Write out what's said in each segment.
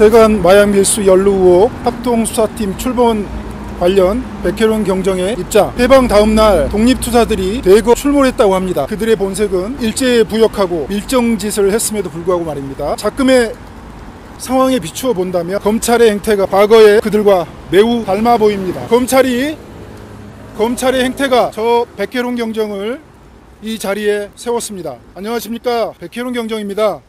세관 마약 밀수 연루 의혹 합동수사팀 출범 관련 백혜련 경정의 입장. 해방 다음날 독립투사들이 대거 출몰했다고 합니다. 그들의 본색은 일제에 부역하고 밀정짓을 했음에도 불구하고 말입니다. 작금의 상황에 비추어 본다면 검찰의 행태가 과거의 그들과 매우 닮아 보입니다. 검찰의 행태가 저 백혜련 경정을 이 자리에 세웠습니다. 안녕하십니까, 백혜련 경정입니다.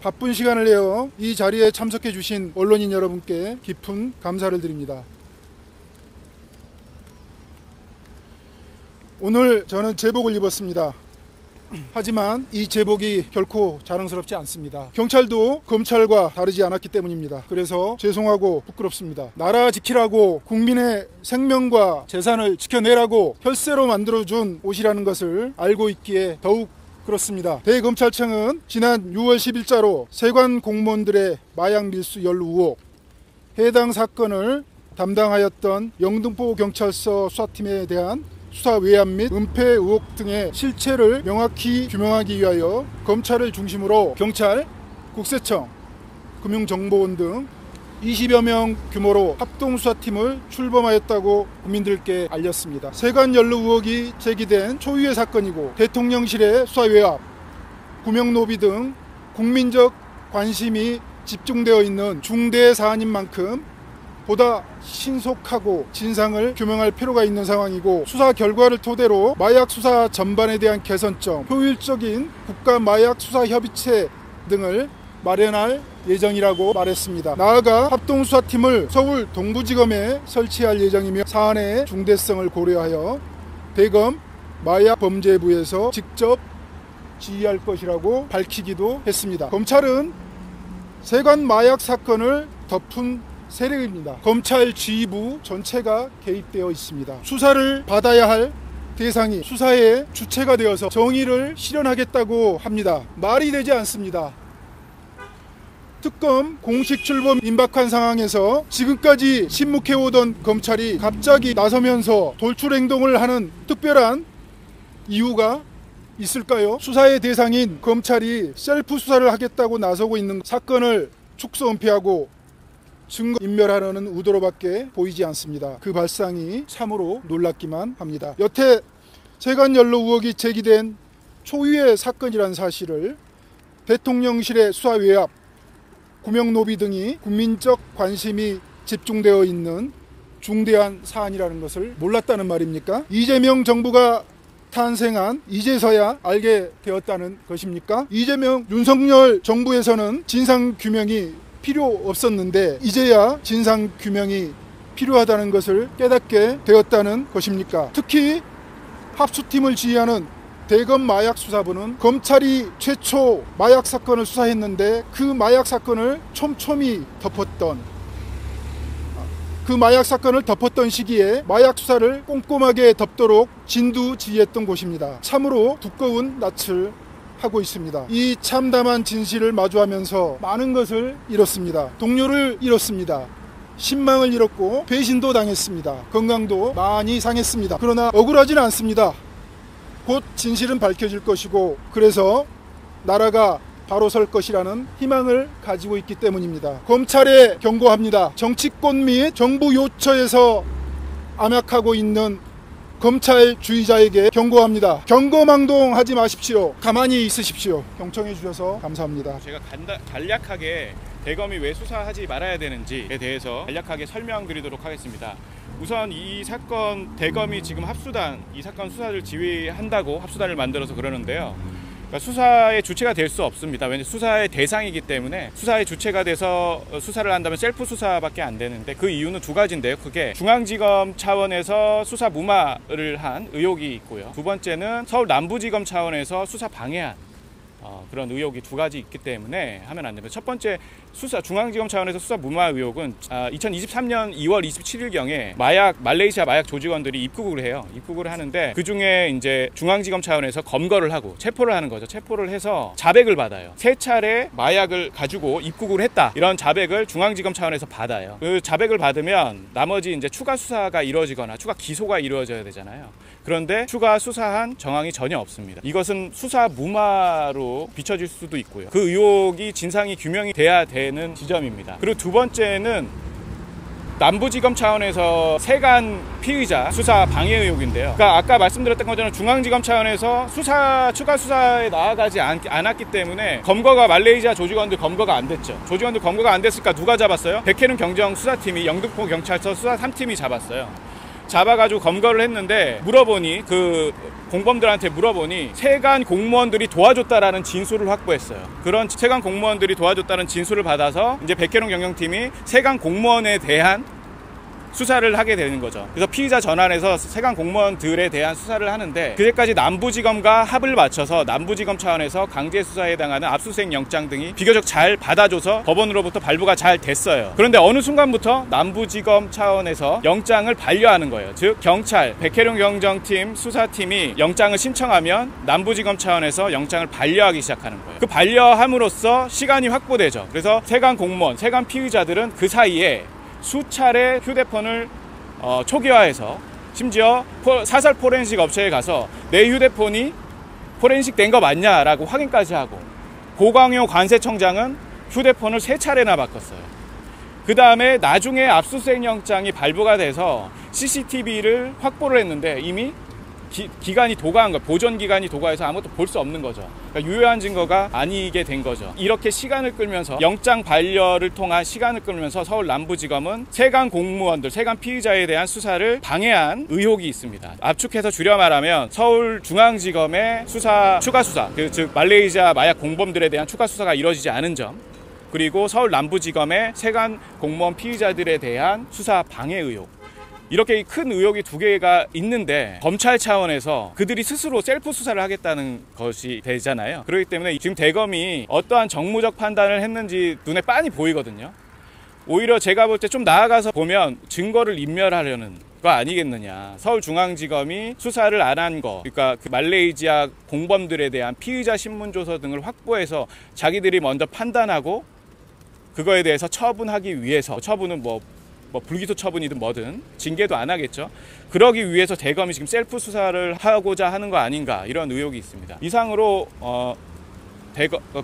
바쁜 시간을 내어 이 자리에 참석해 주신 언론인 여러분께 깊은 감사를 드립니다. 오늘 저는 제복을 입었습니다. 하지만 이 제복이 결코 자랑스럽지 않습니다. 경찰도 검찰과 다르지 않았기 때문입니다. 그래서 죄송하고 부끄럽습니다. 나라 지키라고 국민의 생명과 재산을 지켜내라고 혈세로 만들어준 옷이라는 것을 알고 있기에 더욱 그렇습니다. 대검찰청은 지난 6월 10일자로 세관 공무원들의 마약 밀수 연루 의혹, 해당 사건을 담당하였던 영등포 경찰서 수사팀에 대한 수사 외압 및 은폐 의혹 등의 실체를 명확히 규명하기 위하여 검찰을 중심으로 경찰, 국세청, 금융정보원 등 20여 명 규모로 합동수사팀을 출범하였다고 국민들께 알렸습니다. 세관 연루 의혹이 제기된 초유의 사건이고 대통령실의 수사 외압, 구명노비 등 국민적 관심이 집중되어 있는 중대 사안인 만큼 보다 신속하고 진상을 규명할 필요가 있는 상황이고, 수사 결과를 토대로 마약 수사 전반에 대한 개선점, 효율적인 국가 마약 수사 협의체 등을 마련할 예정이라고 말했습니다. 나아가 합동수사팀을 서울 동부지검에 설치할 예정이며 사안의 중대성을 고려하여 대검 마약범죄부에서 직접 지휘할 것이라고 밝히기도 했습니다. 검찰은 세관 마약 사건을 덮은 세력입니다. 검찰 지휘부 전체가 개입되어 있습니다. 수사를 받아야 할 대상이 수사의 주체가 되어서 정의를 실현하겠다고 합니다. 말이 되지 않습니다. 특검 공식 출범 임박한 상황에서 지금까지 침묵해오던 검찰이 갑자기 나서면서 돌출 행동을 하는 특별한 이유가 있을까요? 수사의 대상인 검찰이 셀프 수사를 하겠다고 나서고 있는 사건을 축소 은폐하고 증거 인멸하려는 의도로밖에 보이지 않습니다. 그 발상이 참으로 놀랍기만 합니다. 여태 세관 연루 의혹이 제기된 초유의 사건이라는 사실을 대통령실의 수사 외압, 구명노비 등이 국민적 관심이 집중되어 있는 중대한 사안이라는 것을 몰랐다는 말입니까? 이재명 정부가 탄생한 이제서야 알게 되었다는 것입니까? 이재명, 윤석열 정부에서는 진상규명이 필요 없었는데 이제야 진상규명이 필요하다는 것을 깨닫게 되었다는 것입니까? 특히 합수팀을 지휘하는 대검 마약수사부는 검찰이 최초 마약 사건을 수사했는데 그 마약 사건을 촘촘히 덮었던, 그 마약 사건을 덮었던 시기에 마약 수사를 꼼꼼하게 덮도록 진두지휘했던 곳입니다. 참으로 두꺼운 낯을 하고 있습니다. 이 참담한 진실을 마주하면서 많은 것을 잃었습니다. 동료를 잃었습니다. 신망을 잃었고 배신도 당했습니다. 건강도 많이 상했습니다. 그러나 억울하지는 않습니다. 곧 진실은 밝혀질 것이고, 그래서 나라가 바로 설 것이라는 희망을 가지고 있기 때문입니다. 검찰에 경고합니다. 정치권 및 정부 요처에서 암약하고 있는 검찰주의자에게 경고합니다. 경거망동하지 마십시오. 가만히 있으십시오. 경청해 주셔서 감사합니다. 제가 간략하게 대검이 왜 수사하지 말아야 되는지에 대해서 간략하게 설명드리도록 하겠습니다. 우선 이 사건, 대검이 지금 합수단, 이 사건 수사를 지휘한다고 합수단을 만들어서 그러는데요. 그러니까 수사의 주체가 될 수 없습니다. 왜냐하면 수사의 대상이기 때문에 수사의 주체가 돼서 수사를 한다면 셀프 수사밖에 안 되는데, 그 이유는 두 가지인데요. 그게 중앙지검 차원에서 수사 무마를 한 의혹이 있고요. 두 번째는 서울 남부지검 차원에서 수사 방해한 그런 의혹이 두 가지 있기 때문에 하면 안 됩니다. 첫 번째, 중앙지검 차원에서 수사 무마 의혹은 2023년 2월 27일경에 말레이시아 마약 조직원들이 입국을 해요. 입국을 하는데 그 중에 이제 중앙지검 차원에서 검거를 하고 체포를 하는 거죠. 체포를 해서 자백을 받아요. 3차례 마약을 가지고 입국을 했다, 이런 자백을 중앙지검 차원에서 받아요. 그 자백을 받으면 나머지 이제 추가 수사가 이루어지거나 추가 기소가 이루어져야 되잖아요. 그런데 추가 수사한 정황이 전혀 없습니다. 이것은 수사 무마로 비춰질 수도 있고요. 그 의혹이 진상이 규명이 돼야 되는 지점입니다. 그리고 두 번째는 남부지검 차원에서 세간 피의자 수사 방해 의혹인데요. 그러니까 아까 말씀드렸던 것처럼 중앙지검 차원에서 추가 수사에 나아가지 않았기 때문에 검거가 말레이시아 조직원들 검거가 안 됐죠. 조직원들 검거가 안 됐을까 누가 잡았어요? 백혜룡 경정수사팀이 영등포 경찰서 수사 3팀이 잡았어요. 잡아가지고 검거를 했는데 물어보니 그 공범들한테 물어보니 세관 공무원들이 도와줬다라는 진술을 확보했어요. 그런 세관 공무원들이 도와줬다는 진술을 받아서 이제 백혜룡 경영팀이 세관 공무원에 대한 수사를 하게 되는 거죠. 그래서 피의자 전환해서 세관 공무원들에 대한 수사를 하는데 그제까지 남부지검과 합을 맞춰서 남부지검 차원에서 강제 수사에 해당하는 압수수색 영장 등이 비교적 잘 받아줘서 법원으로부터 발부가 잘 됐어요. 그런데 어느 순간부터 남부지검 차원에서 영장을 반려하는 거예요. 즉 경찰 백혜룡 경정팀 수사팀이 영장을 신청하면 남부지검 차원에서 영장을 반려하기 시작하는 거예요. 그 반려함으로써 시간이 확보되죠. 그래서 세관 공무원, 세관 피의자들은 그 사이에 수차례 휴대폰을 초기화해서 심지어 사설 포렌식 업체에 가서 내 휴대폰이 포렌식 된 거 맞냐라고 확인까지 하고 고광효 관세청장은 휴대폰을 3차례나 바꿨어요. 그 다음에 나중에 압수수색 영장이 발부가 돼서 CCTV를 확보를 했는데 이미 기간이 도과한 거예요. 보존 기간이 도과해서 아무것도 볼 수 없는 거죠. 그러니까 유효한 증거가 아니게 된 거죠. 이렇게 시간을 끌면서 영장 반려를 통한 시간을 끌면서 서울 남부지검은 세관 공무원들, 세관 피의자에 대한 수사를 방해한 의혹이 있습니다. 압축해서 줄여 말하면 서울중앙지검의 추가 수사, 즉 말레이시아 마약 공범들에 대한 추가 수사가 이루어지지 않은 점, 그리고 서울 남부지검의 세관 공무원 피의자들에 대한 수사 방해 의혹, 이렇게 큰 의혹이 2개가 있는데 검찰 차원에서 그들이 스스로 셀프 수사를 하겠다는 것이 되잖아요. 그렇기 때문에 지금 대검이 어떠한 정무적 판단을 했는지 눈에 빤히 보이거든요. 오히려 제가 볼 때 좀 나아가서 보면 증거를 인멸하려는 거 아니겠느냐. 서울중앙지검이 수사를 안 한 거, 그러니까 그 말레이시아 공범들에 대한 피의자 신문조서 등을 확보해서 자기들이 먼저 판단하고 그거에 대해서 처분하기 위해서, 처분은 뭐 불기소 처분이든 뭐든 징계도 안 하겠죠. 그러기 위해서 대검이 지금 셀프 수사를 하고자 하는 거 아닌가, 이런 의혹이 있습니다. 이상으로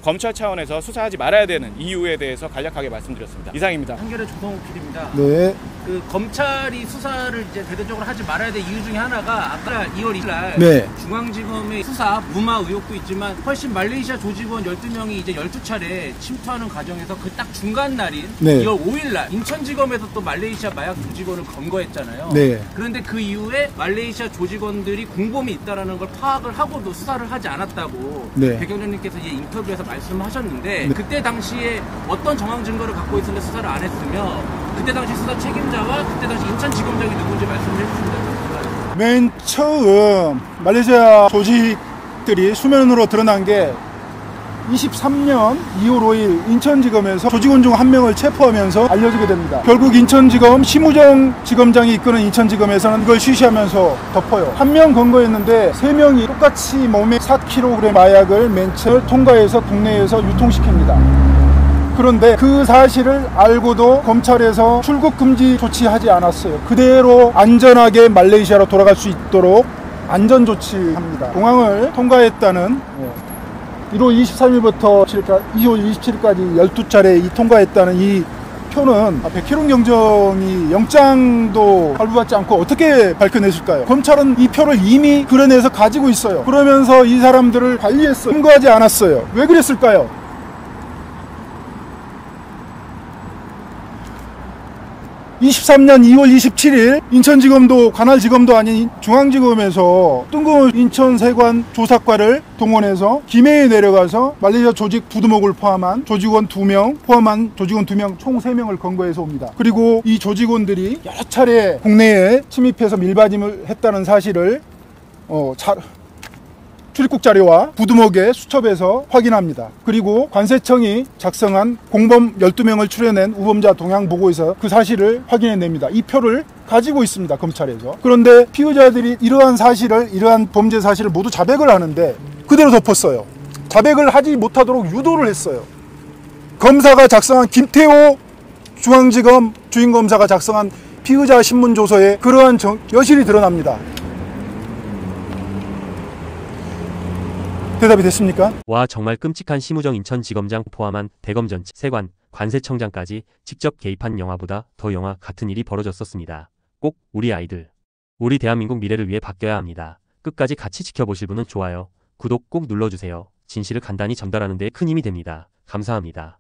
검찰 차원에서 수사하지 말아야 되는 이유에 대해서 간략하게 말씀드렸습니다. 이상입니다. 한겨레 조성욱 PD입니다. 네. 그 검찰이 수사를 이제 대대적으로 하지 말아야 될 이유 중에 하나가 아까 2월 2일 날 네. 중앙지검의 수사 무마 의혹도 있지만 훨씬 말레이시아 조직원 12명이 이제 12차례 침투하는 과정에서 그 딱 중간 날인 네. 2월 5일 날 인천지검에서 또 말레이시아 마약 조직원을 검거했잖아요. 네. 그런데 그 이후에 말레이시아 조직원들이 공범이 있다라는 걸 파악을 하고도 수사를 하지 않았다고 네. 백경정님께서 이제 인터뷰에서 말씀하셨는데 네. 그때 당시에 어떤 정황 증거를 갖고 있었는데 수사를 안 했으며 그때 당시 수사 책임자와 그때 당시 인천지검장이 누군지 말씀을 해주시면 맨 처음 말레이시아 조직들이 수면으로 드러난 게 23년 2월 5일 인천지검에서 조직원 중 1명을 체포하면서 알려지게 됩니다. 결국 인천지검 심우정 지검장이 이끄는 인천지검에서는 이걸 쉬쉬하면서 덮어요. 1명 검거했는데 3명이 똑같이 몸에 4kg 마약을 맨 처음 통과해서 국내에서 유통시킵니다. 그런데 그 사실을 알고도 검찰에서 출국 금지 조치하지 않았어요. 그대로 안전하게 말레이시아로 돌아갈 수 있도록 안전 조치합니다. 공항을 통과했다는 1월 23일부터 2월 27일까지 12차례 통과했다는 이 표는 백혜룡 경정이 영장도 발부받지 않고 어떻게 밝혀냈을까요? 검찰은 이 표를 이미 그려내서 가지고 있어요. 그러면서 이 사람들을 관리했어요. 검거하지 않았어요. 왜 그랬을까요? 23년 2월 27일 인천지검도 관할지검도 아닌 중앙지검에서 뜬금없이 인천세관 조사과를 동원해서 김해에 내려가서 말레이시아 조직 부두목을 포함한 조직원 2명, 포함한 조직원 2명 총 3명을 검거해서 옵니다. 그리고 이 조직원들이 여러 차례 국내에 침입해서 밀반입을 했다는 사실을 출입국 자료와 부두목에 수첩에서 확인합니다. 그리고 관세청이 작성한 공범 12명을 추려낸 우범자 동향보고에서 그 사실을 확인해냅니다. 이 표를 가지고 있습니다. 검찰에서. 그런데 피의자들이 이러한 범죄 사실을 모두 자백을 하는데 그대로 덮었어요. 자백을 하지 못하도록 유도를 했어요. 검사가 작성한 김태호 중앙지검 주임검사가 작성한 피의자 신문조서에 그러한 여실히 드러납니다. 대답이 됐습니까? 와, 정말 끔찍한 심우정 인천지검장 포함한 대검 전체, 세관, 관세청장까지 직접 개입한 영화보다 더 영화 같은 일이 벌어졌었습니다. 꼭 우리 아이들, 우리 대한민국 미래를 위해 바뀌어야 합니다. 끝까지 같이 지켜보실 분은 좋아요, 구독 꼭 눌러주세요. 진실을 간단히 전달하는 데 큰 힘이 됩니다. 감사합니다.